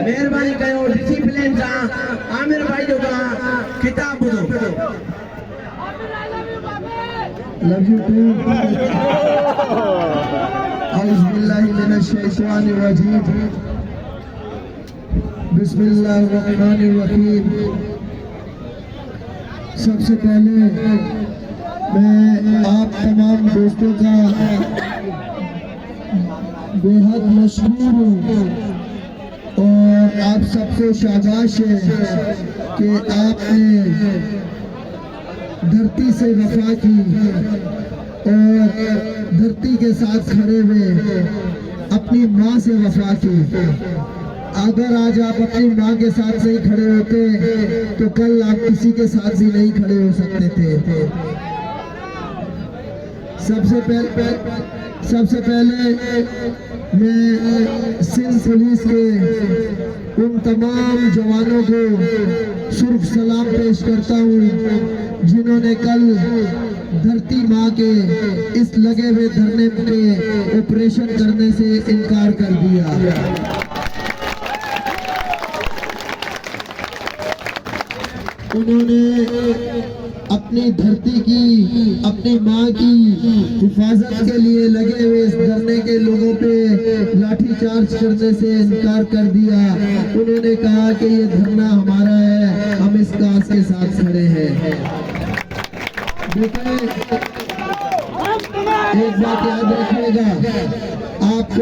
मेहरबानी कयो डिसिप्लिन सां आमिर भाई जो किताब ॿुधो। Love you to. औज़ु बिल्लाहि मिनश शैतानिर रजीम। बिस्मिल्लाहिर रहमानिर रहीम। सबसे पहले मैं आप तमाम दोस्तों का बेहद मशहूर हूँ और आप सबसे शाबाश है कि आपने धरती से वफा की और धरती के साथ खड़े हुए अपनी माँ से वफा की। अगर आज आप अपनी माँ के साथ नहीं खड़े होते तो कल आप किसी के साथ भी नहीं खड़े हो सकते थे। सबसे पहले मैं सिंध पुलिस के उन तमाम जवानों को सिर्फ सलाम पेश करता हूँ जिन्होंने कल धरती माँ के इस लगे हुए धरने पे ऑपरेशन करने से इनकार कर दिया। उन्होंने अपनी धरती की, अपनी माँ की हिफाजत के लिए लगे हुए इस धरने के लोगों पे लाठीचार्ज करने से इनकार कर दिया। उन्होंने कहा कि ये धरना हमारा है, हम इस काज के साथ खड़े हैं। बेटा एक बात याद रखिएगा, आपको